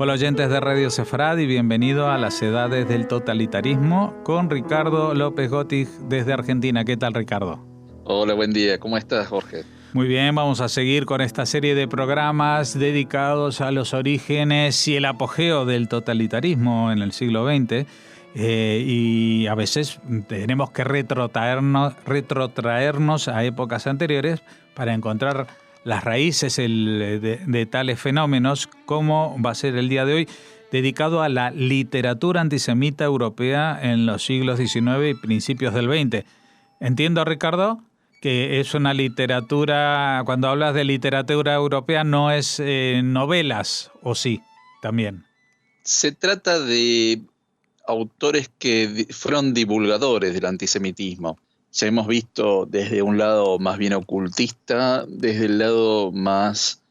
Hola oyentes de Radio Sefrad y bienvenido a las edades del totalitarismo con Ricardo López Gotig desde Argentina. ¿Qué tal, Ricardo? Hola, buen día. ¿Cómo estás, Jorge? Muy bien, vamos a seguir con esta serie de programas dedicados a los orígenes y el apogeo del totalitarismo en el siglo XX. Y a veces tenemos que retrotraernos a épocas anteriores para encontrar las raíces de tales fenómenos, como va a ser el día de hoy, dedicado a la literatura antisemita europea en los siglos XIX y principios del XX. ¿Entiendo, Ricardo? Que es una literatura, cuando hablas de literatura europea, no es novelas, ¿o sí? También. Se trata de autores que fueron divulgadores del antisemitismo. Ya hemos visto desde un lado más bien ocultista, desde el lado más,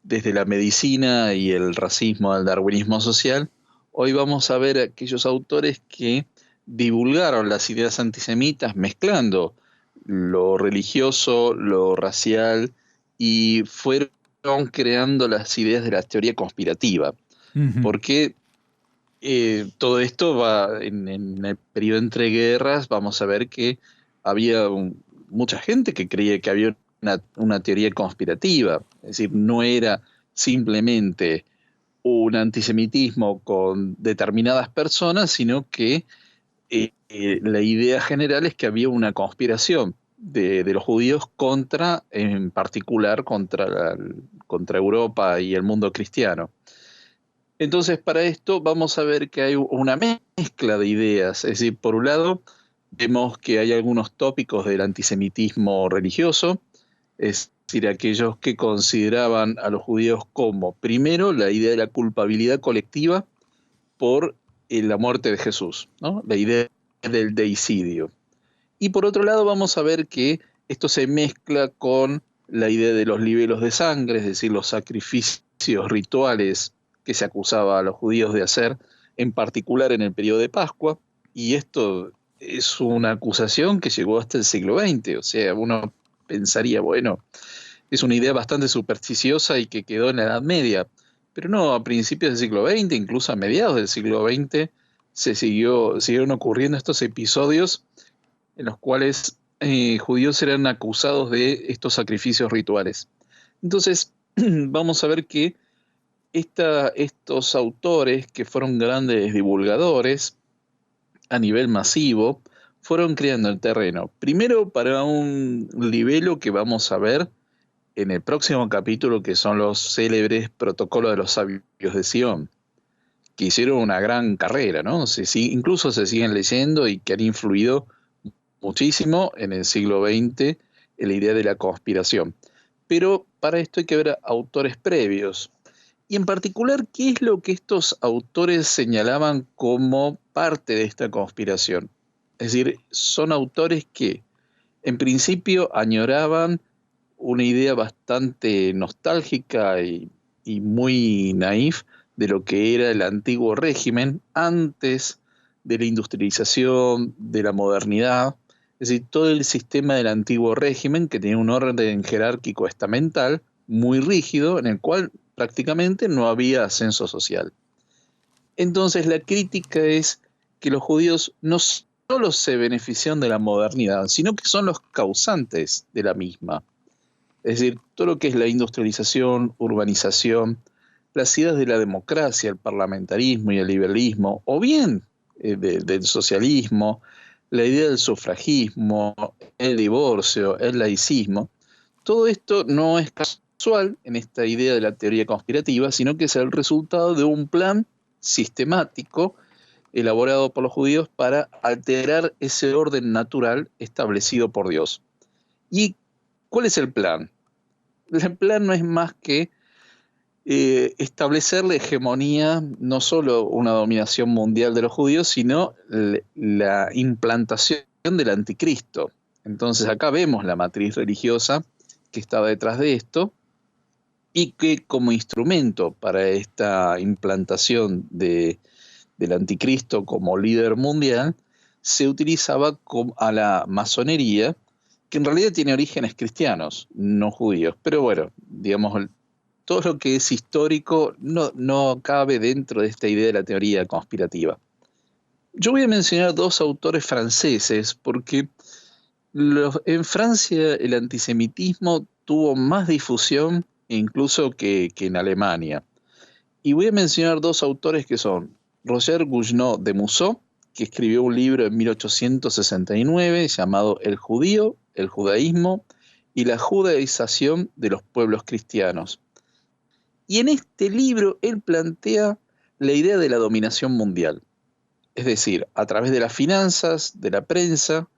desde la medicina y el racismo, el darwinismo social. Hoy vamos a ver aquellos autores que divulgaron las ideas antisemitas mezclando lo religioso, lo racial y fueron creando las ideas de la teoría conspirativa. Uh-huh. Porque todo esto va en el periodo entre guerras, vamos a ver que había mucha gente que creía que había una teoría conspirativa, es decir, no era simplemente un antisemitismo con determinadas personas, sino que la idea general es que había una conspiración de los judíos contra, en particular, contra Europa y el mundo cristiano. Entonces, para esto vamos a ver que hay una mezcla de ideas. Es decir, por un lado, vemos que hay algunos tópicos del antisemitismo religioso, es decir, aquellos que consideraban a los judíos como, primero, la idea de la culpabilidad colectiva por la muerte de Jesús, ¿no? La idea del deicidio. Y por otro lado, vamos a ver que esto se mezcla con la idea de los libelos de sangre, es decir, los sacrificios rituales que se acusaba a los judíos de hacer, en particular en el periodo de Pascua, y esto es una acusación que llegó hasta el siglo XX, o sea, uno pensaría, bueno, es una idea bastante supersticiosa y que quedó en la Edad Media, pero no, a principios del siglo XX, incluso a mediados del siglo XX, siguieron ocurriendo estos episodios en los cuales judíos eran acusados de estos sacrificios rituales. Entonces, vamos a ver que estos autores, que fueron grandes divulgadores a nivel masivo, fueron creando el terreno. Primero para un libelo que vamos a ver en el próximo capítulo, que son los célebres protocolos de los sabios de Sion, que hicieron una gran carrera, ¿no? Incluso se siguen leyendo y que han influido muchísimo en el siglo XX en la idea de la conspiración. Pero para esto hay que ver autores previos. Y en particular, ¿qué es lo que estos autores señalaban como parte de esta conspiración? Es decir, son autores que en principio añoraban una idea bastante nostálgica y muy naif de lo que era el antiguo régimen antes de la industrialización, de la modernidad. Es decir, todo el sistema del antiguo régimen, que tenía un orden jerárquico estamental muy rígido, en el cual prácticamente no había ascenso social. Entonces la crítica es que los judíos no solo se benefician de la modernidad, sino que son los causantes de la misma. Es decir, todo lo que es la industrialización, urbanización, las ideas de la democracia, el parlamentarismo y el liberalismo, o bien del socialismo, la idea del sufragismo, el divorcio, el laicismo, todo esto no es casual en esta idea de la teoría conspirativa, sino que es el resultado de un plan sistemático elaborado por los judíos para alterar ese orden natural establecido por Dios. ¿Y cuál es el plan? El plan no es más que establecer la hegemonía, no solo una dominación mundial de los judíos, sino la implantación del anticristo. Entonces acá vemos la matriz religiosa que estaba detrás de esto y que como instrumento para esta implantación del anticristo como líder mundial se utilizaba a la masonería, que en realidad tiene orígenes cristianos, no judíos. Pero bueno, digamos, todo lo que es histórico no cabe dentro de esta idea de la teoría conspirativa. Yo voy a mencionar dos autores franceses porque en Francia el antisemitismo tuvo más difusión incluso que en Alemania. Y voy a mencionar dos autores que son Roger Gougenot de Museau, que escribió un libro en 1869 llamado El judío, el judaísmo y la judaización de los pueblos cristianos. Y en este libro él plantea la idea de la dominación mundial, es decir, a través de las finanzas, de la prensa,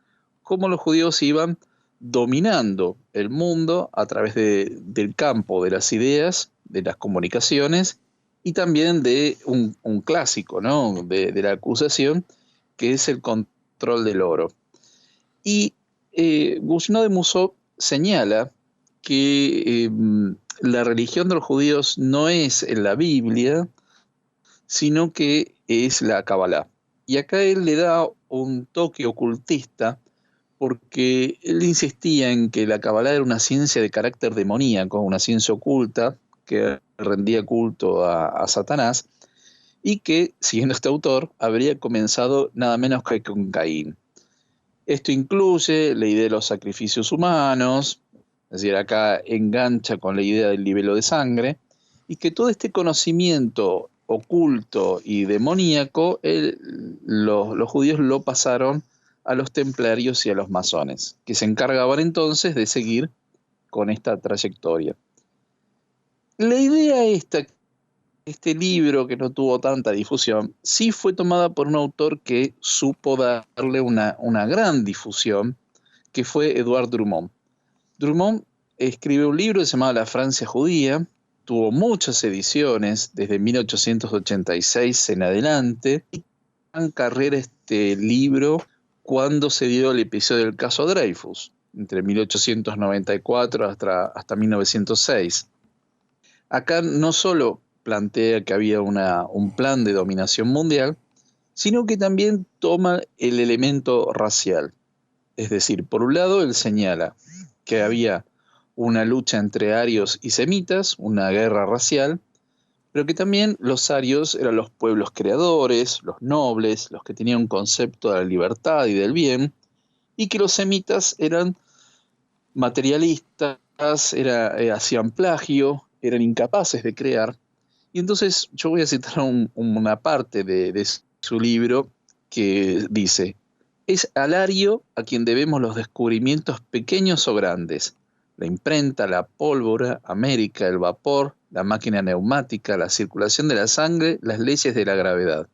cómo los judíos iban dominando el mundo a través del campo de las ideas, de las comunicaciones y también de un clásico, ¿no? de la acusación, que es el control del oro. Y Gougenot de Museau señala que la religión de los judíos no es en la Biblia, sino que es la Kabbalah. Y acá él le da un toque ocultista porque él insistía en que la Kabbalah era una ciencia de carácter demoníaco, una ciencia oculta que rendía culto a Satanás y que, siguiendo este autor, habría comenzado nada menos que con Caín. Esto incluye la idea de los sacrificios humanos, es decir, acá engancha con la idea del libelo de sangre, y que todo este conocimiento oculto y demoníaco, los judíos lo pasaron a los templarios y a los masones, que se encargaban entonces de seguir con esta trayectoria. La idea este libro que no tuvo tanta difusión, sí fue tomada por un autor que supo darle una gran difusión, que fue Edouard Drummond. Drummond escribió un libro que se llamaba La Francia judía, tuvo muchas ediciones desde 1886 en adelante, y gran carrera este libro cuando se dio el episodio del caso Dreyfus, entre 1894 hasta 1906. Acá no solo plantea que había un plan de dominación mundial, sino que también toma el elemento racial. Es decir, por un lado, él señala que había una lucha entre arios y semitas, una guerra racial, pero que también los arios eran los pueblos creadores, los nobles, los que tenían un concepto de la libertad y del bien, y que los semitas eran materialistas, hacían plagio, eran incapaces de crear. Y entonces yo voy a citar una parte de su libro que dice: es al ario a quien debemos los descubrimientos pequeños o grandes, la imprenta, la pólvora, América, el vapor, la máquina neumática, la circulación de la sangre, las leyes de la gravedad.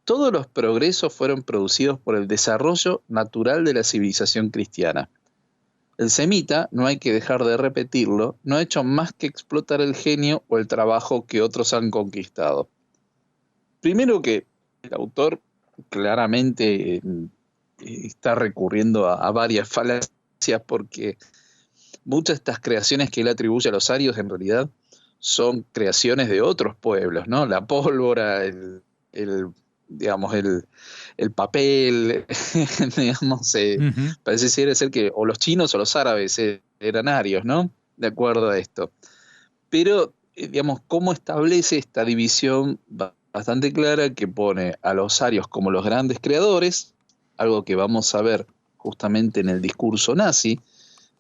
Todos los progresos fueron producidos por el desarrollo natural de la civilización cristiana. El semita, no hay que dejar de repetirlo, no ha hecho más que explotar el genio o el trabajo que otros han conquistado. Primero que el autor claramente está recurriendo a varias falacias porque muchas de estas creaciones que él atribuye a los arios en realidad son creaciones de otros pueblos, ¿no? La pólvora, el papel, digamos, parece ser que o los chinos o los árabes eran arios, ¿no? De acuerdo a esto. Pero, digamos, cómo establece esta división bastante clara que pone a los arios como los grandes creadores, algo que vamos a ver justamente en el discurso nazi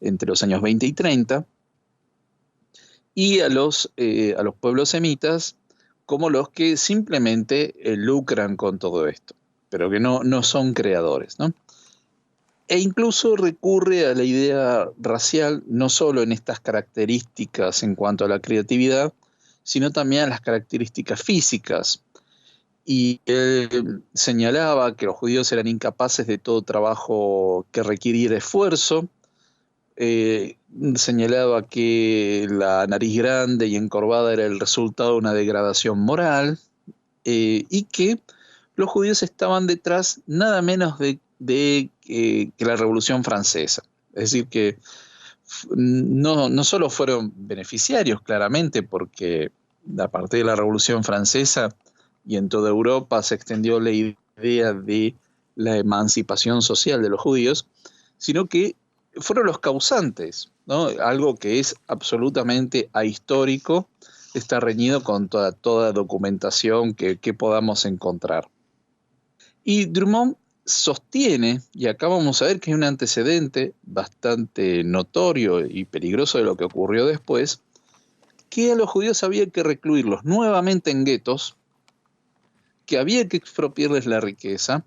entre los años 20 y 30, y a los pueblos semitas como los que simplemente lucran con todo esto, pero que no son creadores, ¿no? E incluso recurre a la idea racial, no solo en estas características en cuanto a la creatividad, sino también a las características físicas. Y él señalaba que los judíos eran incapaces de todo trabajo que requiriera esfuerzo, señalaba que la nariz grande y encorvada era el resultado de una degradación moral, y que los judíos estaban detrás nada menos de la Revolución Francesa. Es decir, que no solo fueron beneficiarios, claramente, porque a partir de la Revolución Francesa y en toda Europa se extendió la idea de la emancipación social de los judíos, sino que fueron los causantes ¿no? Algo que es absolutamente ahistórico, está reñido con toda documentación que podamos encontrar. Y Drummond sostiene, y acá vamos a ver que hay un antecedente bastante notorio y peligroso de lo que ocurrió después, que a los judíos había que recluirlos nuevamente en guetos, que había que expropiarles la riqueza,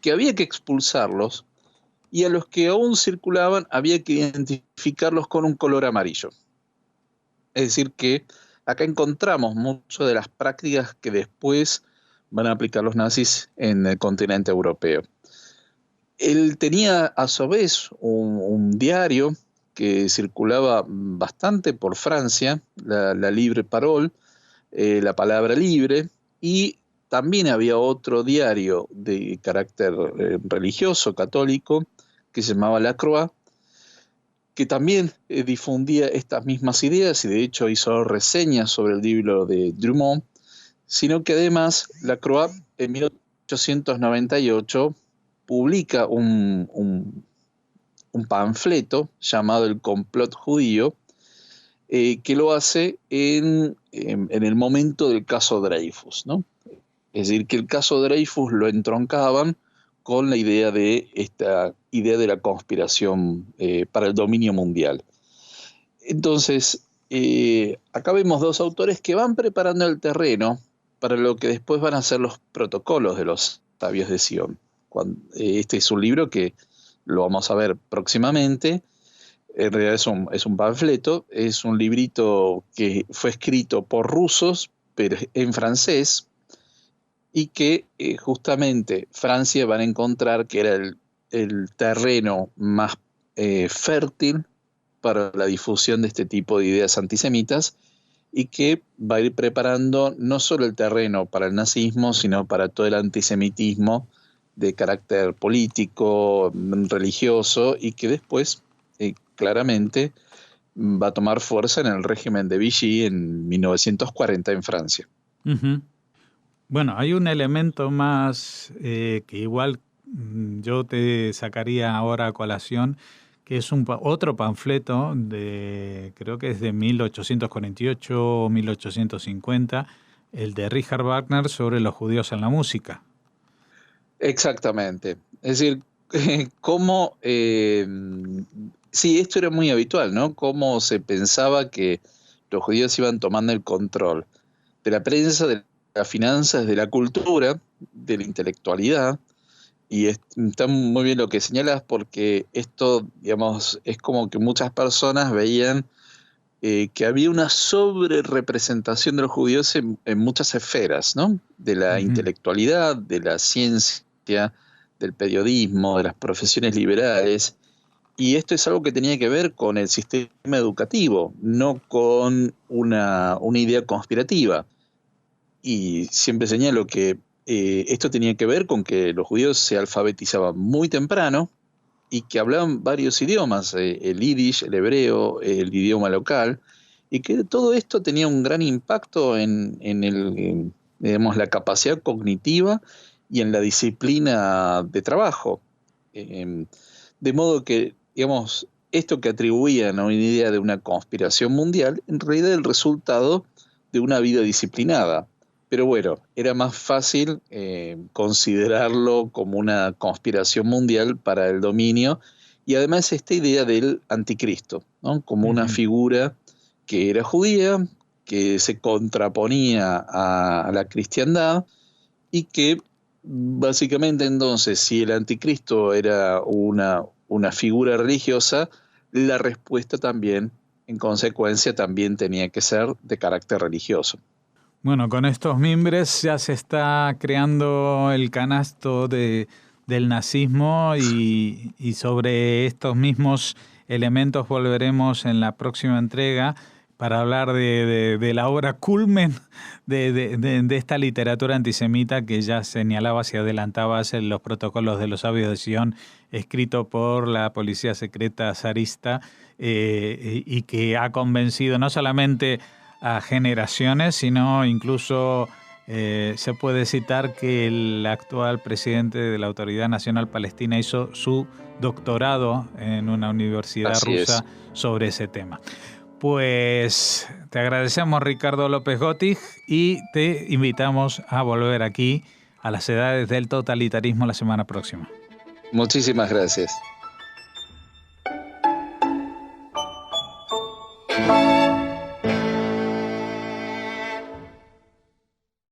que había que expulsarlos, y a los que aún circulaban había que identificarlos con un color amarillo. Es decir, que acá encontramos muchas de las prácticas que después van a aplicar los nazis en el continente europeo. Él tenía a su vez un diario que circulaba bastante por Francia, la Libre Parole, la Palabra Libre, y también había otro diario de carácter religioso, católico, que se llamaba La Croix, que también difundía estas mismas ideas y de hecho hizo reseñas sobre el libro de Drummond, sino que además La Croix en 1898 publica un panfleto llamado El Complot Judío, que lo hace en el momento del caso Dreyfus, ¿no? Es decir, que el caso Dreyfus lo entroncaban con la idea de esta idea de la conspiración para el dominio mundial. Entonces, acá vemos dos autores que van preparando el terreno para lo que después van a ser los protocolos de los sabios de Sion. Este es un libro que lo vamos a ver próximamente. En realidad es un panfleto, es un librito que fue escrito por rusos, pero en francés, y que justamente Francia van a encontrar que era el terreno más fértil para la difusión de este tipo de ideas antisemitas y que va a ir preparando no solo el terreno para el nazismo, sino para todo el antisemitismo de carácter político, religioso, y que después claramente va a tomar fuerza en el régimen de Vichy en 1940 en Francia. Uh-huh. Bueno, hay un elemento más que igual yo te sacaría ahora a colación, que es otro panfleto creo que es de 1848 o 1850, el de Richard Wagner sobre los judíos en la música. Exactamente. Es decir, cómo, sí, esto era muy habitual, ¿no? Cómo se pensaba que los judíos iban tomando el control de la prensa, de las finanzas, de la cultura, de la intelectualidad. Y está muy bien lo que señalas porque esto, digamos, es como que muchas personas veían que había una sobrerepresentación de los judíos en muchas esferas, ¿no? De la intelectualidad, de la ciencia, del periodismo, de las profesiones liberales. Y esto es algo que tenía que ver con el sistema educativo, no con una idea conspirativa. Y siempre señalo que esto tenía que ver con que los judíos se alfabetizaban muy temprano y que hablaban varios idiomas, el yiddish, el hebreo, el idioma local, y que todo esto tenía un gran impacto digamos, la capacidad cognitiva y en la disciplina de trabajo. De modo que, digamos, esto que atribuían a una idea de una conspiración mundial, en realidad es el resultado de una vida disciplinada. Pero bueno, era más fácil considerarlo como una conspiración mundial para el dominio y además esta idea del anticristo, ¿no? Como una figura que era judía, que se contraponía a la cristiandad y que básicamente entonces si el anticristo era una figura religiosa, la respuesta también, en consecuencia, también tenía que ser de carácter religioso. Bueno, con estos mimbres ya se está creando el canasto del nazismo y sobre estos mismos elementos volveremos en la próxima entrega para hablar de la obra culmen de esta literatura antisemita que ya señalabas y adelantabas en los protocolos de los sabios de Sion, escrito por la policía secreta zarista y que ha convencido no solamente a generaciones, sino incluso se puede citar que el actual presidente de la Autoridad Nacional Palestina hizo su doctorado en una universidad rusa sobre ese tema. Pues te agradecemos, Ricardo López Gotig, y te invitamos a volver aquí a las edades del totalitarismo la semana próxima. Muchísimas gracias.